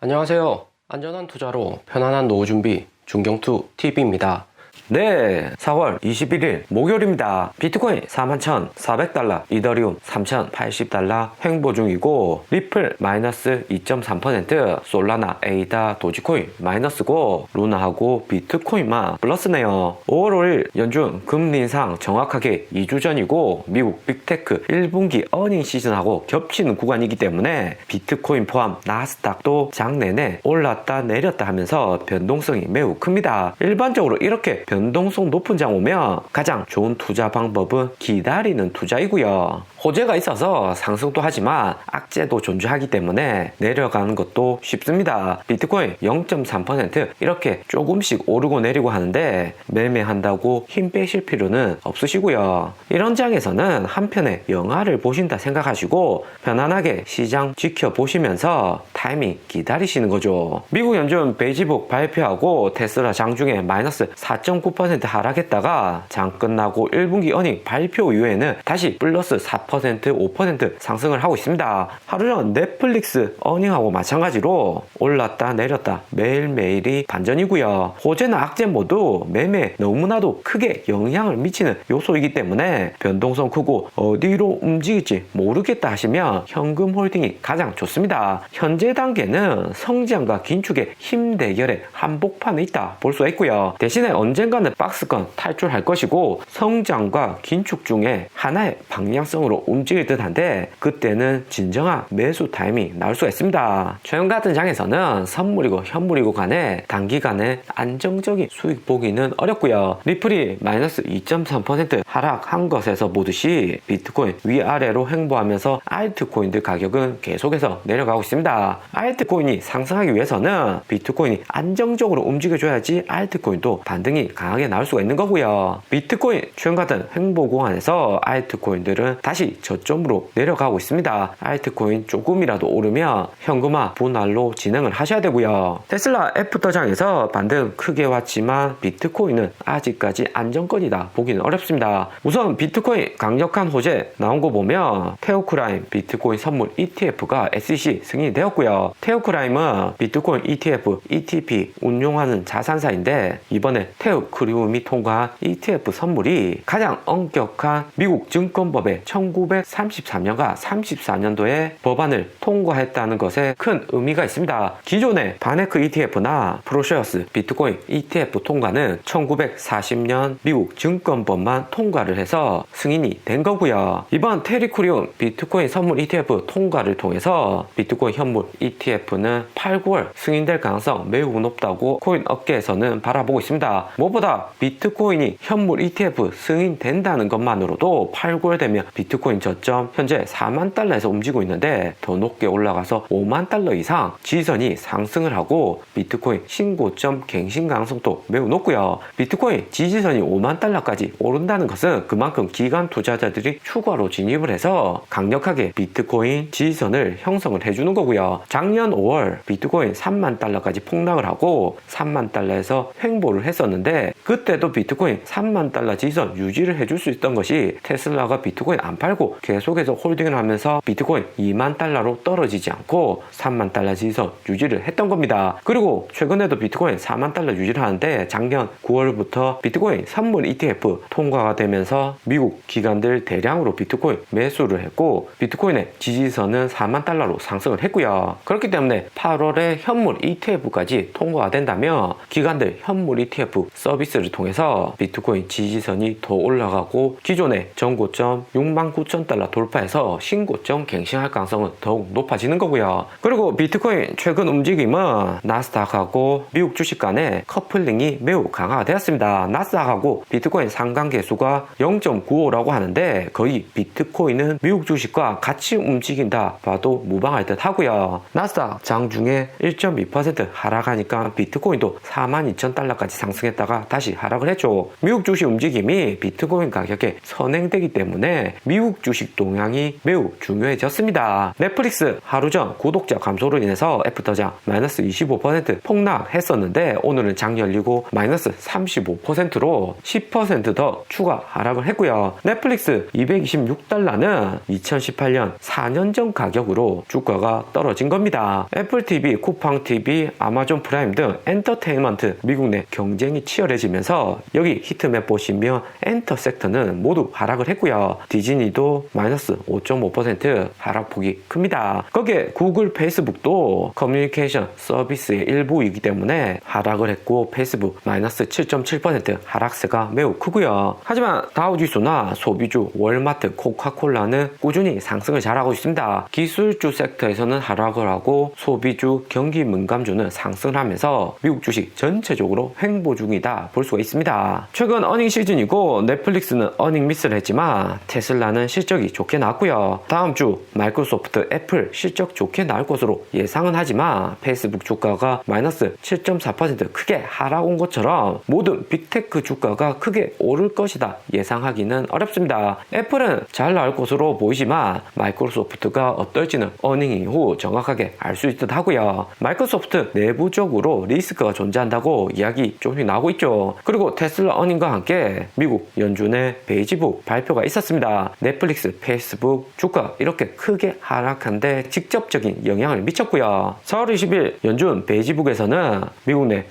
안녕하세요. 안전한 투자로 편안한 노후 준비 중경투 TV입니다. 네, 4월 21일 목요일입니다. 비트코인 41,400달러, 이더리움 3,080달러 횡보 중이고, 리플 마이너스 2.3%, 솔라나, 에이다, 도지코인 마이너스고, 루나하고 비트코인만 플러스네요. 5월 5일 연준 금리 인상 정확하게 2주 전이고, 미국 빅테크 1분기 어닝 시즌하고 겹치는 구간이기 때문에 비트코인 포함 나스닥도 장 내내 올랐다 내렸다 하면서 변동성이 매우 큽니다. 일반적으로 이렇게 변동성 높은 장 오면 가장 좋은 투자 방법은 기다리는 투자이고요. 호재가 있어서 상승도 하지만 악재도 존재하기 때문에 내려가는 것도 쉽습니다. 비트코인 0.3% 이렇게 조금씩 오르고 내리고 하는데 매매한다고 힘 빼실 필요는 없으시고요. 이런 장에서는 한편의 영화를 보신다 생각하시고 편안하게 시장 지켜보시면서 타이밍 기다리시는 거죠. 미국 연준 베이지북 발표하고 테슬라 장중에 마이너스 4.9% 하락했다가 장 끝나고 1분기 어닝 발표 이후에는 다시 플러스 4%, 5% 상승을 하고 있습니다. 하루 전 넷플릭스 어닝하고 마찬가지로 올랐다 내렸다 매일매일이 반전이고요. 호재나 악재 모두 매매에 너무나도 크게 영향을 미치는 요소이기 때문에 변동성 크고 어디로 움직일지 모르겠다 하시면 현금 홀딩이 가장 좋습니다. 현재 단계는 성장과 긴축의 힘 대결의 한복판에 있다 볼 수가 있고요. 대신에 언젠가는 박스권 탈출할 것이고 성장과 긴축 중에 하나의 방향성으로 움직일 듯한데 그때는 진정한 매수 타이밍이 나올 수가 있습니다. 최근 같은 장에서는 선물이고 현물이고 간에 단기간에 안정적인 수익 보기는 어렵고요. 리플이 마이너스 2.3% 하락한 것에서 보듯이 비트코인 위아래로 횡보하면서 알트코인들 가격은 계속해서 내려가고 있습니다. 알트코인이 상승하기 위해서는 비트코인이 안정적으로 움직여줘야지 알트코인도 반등이 강하게 나올 수가 있는 거고요. 비트코인 최근 같은 횡보 구간에서 알트코인들은 다시 저점으로 내려가고 있습니다. 알트코인 조금이라도 오르면 현금화 분할로 진행을 하셔야 되고요. 테슬라 애프터장에서 반등 크게 왔지만 비트코인은 아직까지 안정권이다 보기는 어렵습니다. 우선 비트코인 강력한 호재 나온 거 보면 테오크라임 비트코인 선물 ETF가 SEC 승인이 되었고요. 테오크라임은 비트코인 ETF, ETP 운용하는 자산사인데 이번에 테오크리움이 통과한 ETF 선물이 가장 엄격한 미국 증권법의 1933년과 34년도에 법안을 통과했다는 것에 큰 의미가 있습니다. 기존의 바네크 ETF나 프로쉐어스 비트코인 ETF 통과는 1940년 미국 증권법만 통과를 해서 승인이 된 거고요. 이번 테리쿠리움 비트코인 선물 ETF 통과를 통해서 비트코인 현물 ETF는 8, 9월 승인될 가능성 매우 높다고 코인 업계에서는 바라보고 있습니다. 무엇보다 비트코인이 현물 ETF 승인된다는 것만으로도 8, 9월 되면 비트코인 저점 현재 4만 달러에서 움직이고 있는데 더 높게 올라가서 5만 달러 이상 지지선이 상승을 하고 비트코인 신고점 갱신 가능성도 매우 높고요. 비트코인 지지선이 5만 달러까지 오른다는 것은 그만큼 기관 투자자들이 추가로 진입을 해서 강력하게 비트코인 지지선을 형성을 해주는 거고요. 작년 5월 비트코인 3만 달러까지 폭락을 하고 3만 달러에서 횡보를 했었는데 그때도 비트코인 3만 달러 지지선 유지를 해줄 수 있던 것이 테슬라가 비트코인 안 팔고 계속해서 홀딩을 하면서 비트코인 2만 달러로 떨어지지 않고 3만 달러 지지선 유지를 했던 겁니다. 그리고 최근에도 비트코인 4만 달러 유지를 하는데 작년 9월부터 비트코인 선물 ETF 통과가 되면서 미국 기관들 대량으로 비트코인 매수를 했고 비트코인의 지지선은 4만 달러로 상승을 했고요. 그렇기 때문에 8월에 현물 ETF까지 통과가 된다면 기관들 현물 ETF 서비스를 통해서 비트코인 지지선이 더 올라가고 기존의 전고점 69,000달러 돌파해서 신고점 갱신할 가능성은 더욱 높아지는 거고요. 그리고 비트코인 최근 움직임은 나스닥하고 미국 주식 간의 커플링이 매우 강화가 되었습니다. 나스닥하고 비트코인 상관계수가 0.95라고 하는데 거의 비트코인은 미국 주식과 같이 움직인다 봐도 무방할 듯 하고요. 나스닥 장중에 1.2% 하락하니까 비트코인도 42,000달러까지 상승했다가 다시 하락을 했죠. 미국 주식 움직임이 비트코인 가격에 선행되기 때문에 미국 미국 주식 동향이 매우 중요해졌습니다. 넷플릭스 하루 전 구독자 감소로 인해서 애프터장 마이너스 25% 폭락했었는데 오늘은 장 열리고 마이너스 35%로 10% 추가 하락을 했고요. 넷플릭스 226달러는 2018년 4년 전 가격으로 주가가 떨어진 겁니다. 애플 TV, 쿠팡 TV, 아마존 프라임 등 엔터테인먼트 미국 내 경쟁이 치열해지면서 여기 히트맵 보시면 엔터 섹터는 모두 하락을 했고요. 디즈니도 마이너스 5.5% 하락폭이 큽니다. 거기에 구글, 페이스북도 커뮤니케이션 서비스의 일부이기 때문에 하락을 했고 페이스북 마이너스 7.7% 하락세가 매우 크고요. 하지만 다우지수나 소비주, 월마트, 코카콜라는 꾸준히 상승을 잘하고 있습니다. 기술주 섹터에서는 하락을 하고 소비주, 경기 민감주는 상승을 하면서 미국 주식 전체적으로 횡보 중이다 볼 수가 있습니다. 최근 어닝 시즌이고 넷플릭스는 어닝 미스를 했지만 테슬라는 실적이 좋게 나왔고요. 다음 주 마이크로소프트, 애플 실적 좋게 나올 것으로 예상은 하지만 페이스북 주가가 마이너스 7.4% 크게 하락 온 것처럼 모든 빅테크 주가가 크게 오를 것이다 예상하기는 어렵습니다. 애플은 잘 나올 것으로 보이지만 마이크로소프트가 어떨지는 어닝 이후 정확하게 알 수 있듯 하고요. 마이크로소프트 내부적으로 리스크가 존재한다고 이야기 조금씩 나오고 있죠. 그리고 테슬라 어닝과 함께 미국 연준의 베이지북 발표가 있었습니다. 넷플릭스, 페이스북 주가 이렇게 크게 하락한데 직접적인 영향을 미쳤고요. 4월 20일 연준 베이지북에서는 미국 내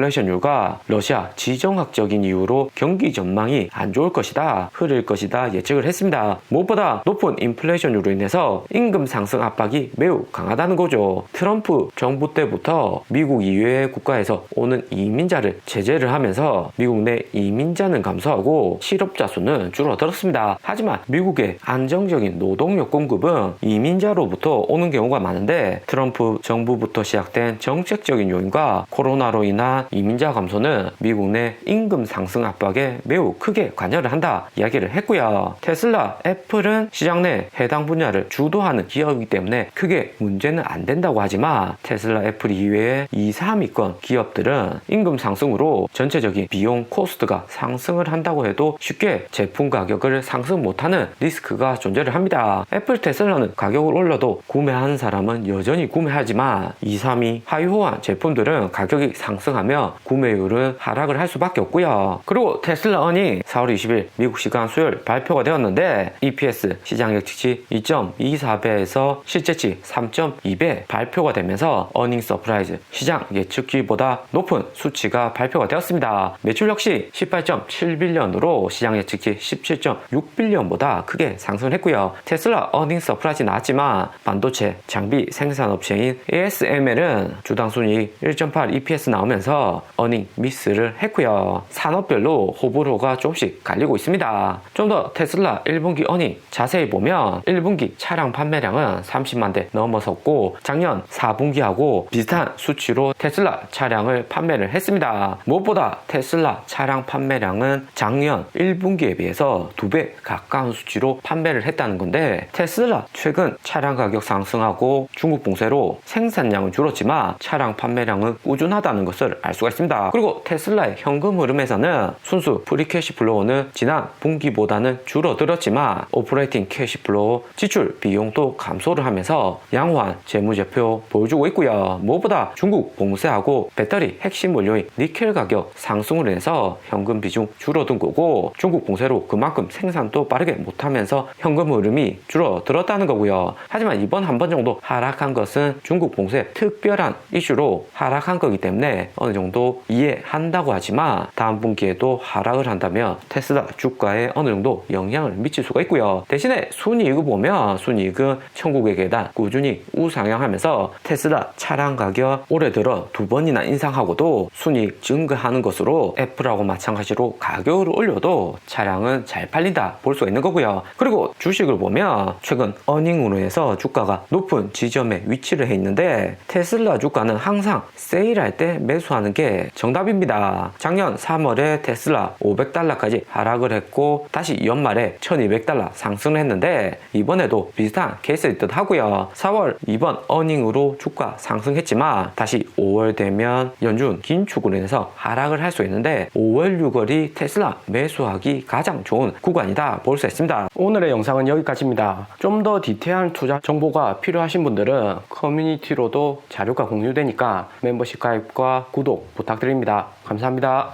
고인플레이션율과 러시아 지정학적인 이유로 경기 전망이 안 좋을 것이다, 흐릴 것이다 예측을 했습니다. 무엇보다 높은 인플레이션율로 인해서 임금 상승 압박이 매우 강하다는 거죠. 트럼프 정부 때부터 미국 이외의 국가에서 오는 이민자를 제재를 하면서 미국 내 이민자는 감소하고 실업자 수는 줄어들었습니다. 하지만 미국의 안정적인 노동력 공급은 이민자로부터 오는 경우가 많은데 트럼프 정부부터 시작된 정책적인 요인과 코로나로 인한 이민자 감소는 미국 내 임금 상승 압박에 매우 크게 관여를 한다 이야기를 했고요. 테슬라, 애플은 시장 내 해당 분야를 주도하는 기업이기 때문에 크게 문제는 안 된다고 하지만 테슬라, 애플 이외의 2, 3위권 기업들은 임금 상승으로 전체적인 비용 코스트가 상승을 한다고 해도 쉽게 제품 가격을 상승 못하는 리스크가 존재를 합니다. 애플, 테슬라는 가격을 올려도 구매하는 사람은 여전히 구매하지만 2, 3위 하위 호환 제품들은 가격이 상승하며 구매율은 하락을 할 수밖에 없고요. 그리고 테슬라 어닝 4월 20일 미국 시간 수요일 발표가 되었는데 EPS 시장 예측치 2.24배에서 실제치 3.2배 발표가 되면서 어닝 서프라이즈 시장 예측치보다 높은 수치가 발표가 되었습니다. 매출 역시 18.7빌리언으로 시장 예측치 17.6빌리언보다 크게 상승을 했고요. 테슬라 어닝 서프라이즈 나왔지만 반도체 장비 생산업체인 ASML은 주당 순이익 1.8 EPS 나오면서 어닝 미스를 했고요. 산업별로 호불호가 조금씩 갈리고 있습니다. 좀 더 테슬라 1분기 어닝 자세히 보면 1분기 차량 판매량은 30만 대 넘어섰고 작년 4분기하고 비슷한 수치로 테슬라 차량을 판매를 했습니다. 무엇보다 테슬라 차량 판매량은 작년 1분기에 비해서 2배 가까운 수치로 판매를 했다는 건데 테슬라 최근 차량 가격 상승하고 중국 봉쇄로 생산량은 줄었지만 차량 판매량은 꾸준하다는 것을 알 수가 있습니다. 그리고 테슬라의 현금 흐름에서는 순수 프리 캐시플로우는 지난 분기보다는 줄어들었지만 오퍼레이팅 캐시플로우 지출 비용도 감소를 하면서 양호한 재무제표 보여주고 있고요. 무엇보다 중국 봉쇄하고 배터리 핵심 원료인 니켈 가격 상승으로 인해서 현금 비중 줄어든 거고 중국 봉쇄로 그만큼 생산도 빠르게 못하면서 현금 흐름이 줄어들었다는 거고요. 하지만 이번 한 번 정도 하락한 것은 중국 봉쇄 특별한 이슈로 하락한 거기 때문에 어느 정도 이해한다고 하지만 다음 분기에도 하락을 한다면 테슬라 주가에 어느 정도 영향을 미칠 수가 있고요. 대신에 순이익을 보면 순이익은 천국의 계단 꾸준히 우상향하면서 테슬라 차량 가격 올해 들어 2번이나 인상하고도 순이익 증가하는 것으로 애플하고 마찬가지로 가격을 올려도 차량은 잘 팔린다 볼 수가 있는 거고요. 그리고 주식을 보면 최근 어닝으로 해서 주가가 높은 지점에 위치를 해 있는데 테슬라 주가는 항상 세일할 때 매수하는 게 정답입니다. 작년 3월에 테슬라 500달러까지 하락을 했고 다시 연말에 1200달러 상승을 했는데 이번에도 비슷한 케이스일 듯 하고요. 4월 이번 어닝으로 주가 상승했지만 다시 5월 되면 연준 긴축으로 인해서 하락을 할 수 있는데 5월 6월이 테슬라 매수하기 가장 좋은 구간이다 볼 수 있습니다. 있습니다. 오늘의 영상은 여기까지입니다. 좀 더 디테일한 투자 정보가 필요하신 분들은 커뮤니티로도 자료가 공유되니까 멤버십 가입과 구독 부탁드립니다. 감사합니다.